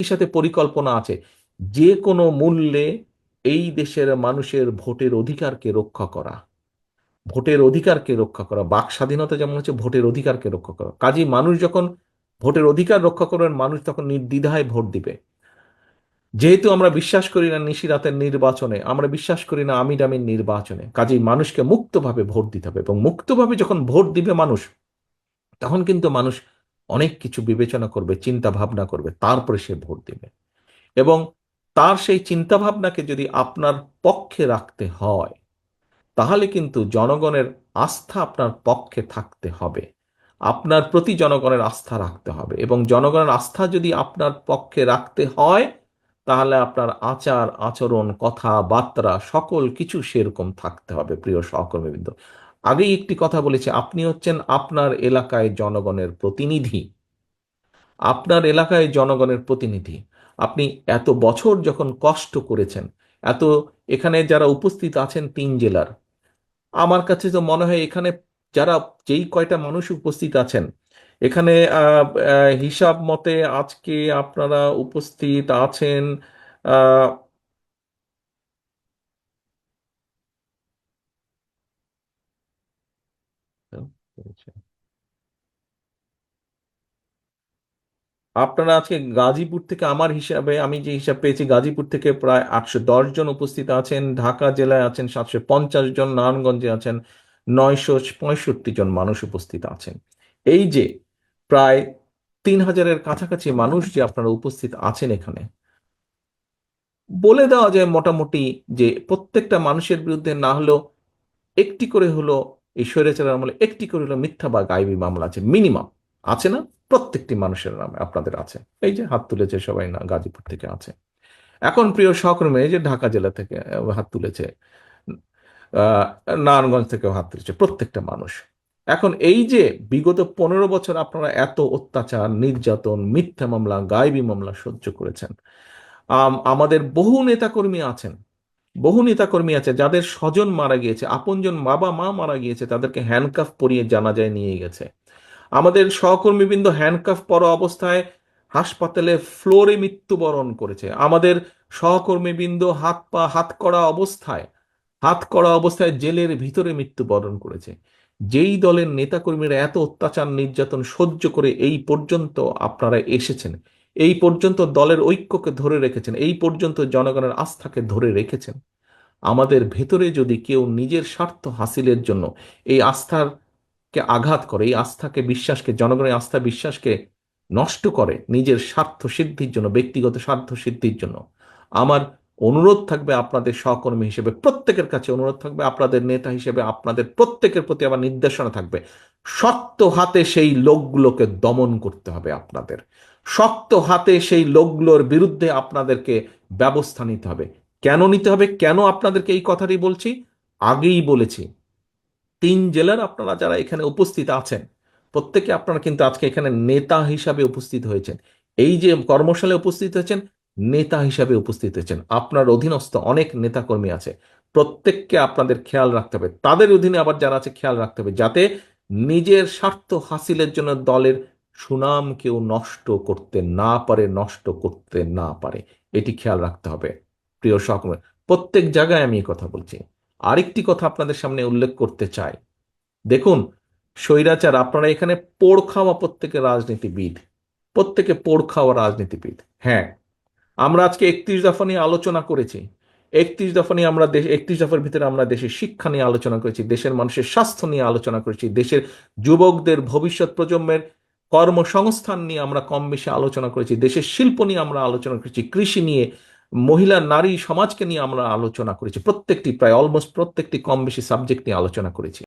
সাথে পরিকল্পনা আছে যে কোনো মূল্যে এই দেশের মানুষের ভোটের অধিকারকে রক্ষা করা, ভোটের অধিকারকে রক্ষা করা। বাক স্বাধীনতা যেমন হচ্ছে ভোটের অধিকারকে রক্ষা করা। কাজেই মানুষ যখন ভোটের অধিকার রক্ষা করবেন, মানুষ তখন নির্দ্বিধায় ভোট দিবে। যেহেতু আমরা বিশ্বাস করি না নিশিরাতের নির্বাচনে, আমরা বিশ্বাস করি না আমির নির্বাচনে, কাজেই মানুষকে মুক্তভাবে ভোট দিতে হবে। এবং মুক্তভাবে যখন ভোট দিবে মানুষ, তখন কিন্তু মানুষ অনেক কিছু বিবেচনা করবে, চিন্তা ভাবনা করবে, তারপরে সে ভোট দিবে। এবং তার সেই চিন্তা ভাবনাকে যদি আপনার পক্ষে রাখতে হয়, তাহলে কিন্তু জনগণের আস্থা আপনার পক্ষে থাকতে হবে। আপনার প্রতি জনগণের আস্থা রাখতে হবে, এবং জনগণের আস্থা যদি আপনার পক্ষে রাখতে হয়, তাহলে আপনার আচার আচরণ কথাবার্তা সকল কিছু সেরকম থাকতে হবে। প্রিয় সহকর্মীবৃন্দ, আগেই একটি কথা বলেছি, আপনি হচ্ছেন আপনার এলাকায় জনগণের প্রতিনিধি। আপনার এলাকায় জনগণের প্রতিনিধি। আপনি এত বছর যখন কষ্ট করেছেন, এত, এখানে যারা উপস্থিত আছেন 3 জেলার, আমার কাছে তো মনে হয় এখানে যারা, যেই কয়টা মানুষ উপস্থিত আছেন এখানে, হিসাব মতে আজকে আপনারা উপস্থিত আছেন আহ আপনারা আজকে গাজীপুর থেকে, আমার হিসাবে আমি যে হিসাব পেয়েছি, গাজীপুর থেকে প্রায় 810 জন উপস্থিত আছেন, ঢাকা জেলায় আছেন 750 জন, নারায়ণগঞ্জে আছেন 965 জন মানুষ উপস্থিত আছেন। এই যে প্রায় 3000-এর কাছাকাছি মানুষ যে আপনারা উপস্থিত আছেন এখানে, বলে দেওয়া যায় মোটামুটি যে প্রত্যেকটা মানুষের বিরুদ্ধে না হলেও একটি করে হলো, এই স্বৈরাচারের আমলে একটি করে হলো মিথ্যা বা গায়েবী মামলা আছে, মিনিমাম আছে না? প্রত্যেকটি মানুষের নামে আপনাদের আছে। এই যে হাত তুলেছে সবাই, না গাজীপুর থেকে আছে। এখন প্রিয় সহকর্মী, এই যে ঢাকা জেলা থেকে হাত তুলেছে, আহ নারায়ণগঞ্জ থেকেও হাত তুলেছে, প্রত্যেকটা মানুষ। এখন এই যে বিগত 15 বছর আপনারা এত অত্যাচার, নির্যাতন, মিথ্যা মামলা, গায়েবী মামলা সহ্য করেছেন। আমাদের বহু নেতাকর্মী আছেন, বহু নেতাকর্মী আছে যাদের স্বজন মারা গিয়েছে, আপনজন বাবা মা মারা গিয়েছে, তাদেরকে হ্যান্ডকাফ পরিয়ে জানাজায় নিয়ে গেছে। আমাদের সহকর্মীবৃন্দ হ্যান্ডকাফ পরা অবস্থায় হাসপাতালে ফ্লোরে মৃত্যুবরণ করেছে। আমাদের সহকর্মীবৃন্দ হাত করা অবস্থায় জেলের ভিতরে মৃত্যুবরণ করেছে। যেই দলের নেতাকর্মীরা এত অত্যাচার নির্যাতন সহ্য করে এই পর্যন্ত আপনারা এসেছেন, এই পর্যন্ত দলের ঐক্যকে ধরে রেখেছেন, এই পর্যন্ত জনগণের আস্থাকে ধরে রেখেছেন, আমাদের ভেতরে যদি কেউ নিজের স্বার্থ হাসিলের জন্য এই আস্থাকে আঘাত করে, এই আস্থাকে, বিশ্বাসকে, জনগণের আস্থা বিশ্বাসকে নষ্ট করে নিজের স্বার্থ সিদ্ধির জন্য, ব্যক্তিগত স্বার্থ সিদ্ধির জন্য, আমার অনুরোধ থাকবে আপনাদের সহকর্মী হিসেবে, প্রত্যেকের কাছে অনুরোধ থাকবে, আপনাদের নেতা হিসেবে আপনাদের প্রত্যেকের প্রতি আমার নির্দেশনা থাকবে, শক্ত হাতে সেই লোকগুলোকে দমন করতে হবে। আপনাদের শক্ত হাতে সেই লোকগুলোর বিরুদ্ধে আপনাদেরকে ব্যবস্থা নিতে হবে। কেন নিতে হবে, কেন আপনাদেরকে এই কথাটি বলছি? আগেই বলেছি, 3 জেলার আপনারা যারা এখানে উপস্থিত আছেন, প্রত্যেকে আপনারা কিন্তু আজকে এখানে নেতা হিসাবে উপস্থিত হয়েছেন। এই যে কর্মশালে উপস্থিত হয়েছেন, নেতা হিসাবে উপস্থিত হয়েছেন। আপনার অধীনস্থ অনেক নেতাকর্মী আছে, প্রত্যেককে আপনাদের খেয়াল রাখতে হবে। তাদের অধীনে আবার যারা আছে খেয়াল রাখতে হবে, যাতে নিজের স্বার্থ হাসিলের জন্য দলের সুনাম কেউ নষ্ট করতে না পারে, নষ্ট করতে না পারে, এটি খেয়াল রাখতে হবে। প্রিয় সহকর্মী, প্রত্যেক জায়গায় আমি এই কথা বলছি। আরেকটি কথা আপনাদের সামনে উল্লেখ করতে চাই। দেখুন, স্বৈরাচার, আপনারা এখানে পোড় খাওয়া প্রত্যেকে রাজনীতিবিদ, প্রত্যেকে পোড় খাওয়া রাজনীতিবিদ। হ্যাঁ, আমরা আজকে 31 দফা নিয়ে আলোচনা করেছি। 31 দফা নিয়ে আমরা 31 দফার ভিতরে আমরা দেশের শিক্ষা নিয়ে আলোচনা করেছি, দেশের মানুষের স্বাস্থ্য নিয়ে আলোচনা করেছি, দেশের যুবকদের ভবিষ্যৎ প্রজন্মের কর্মসংস্থান নিয়ে আমরা কম বেশি আলোচনা করেছি, দেশের শিল্প নিয়ে আমরা আলোচনা করেছি, কৃষি নিয়ে, মহিলা নারী সমাজকে নিয়ে আমরা আলোচনা করেছি। প্রত্যেকটি, প্রায় অলমোস্ট প্রত্যেকটি কম বেশি সাবজেক্ট নিয়ে আলোচনা করেছি।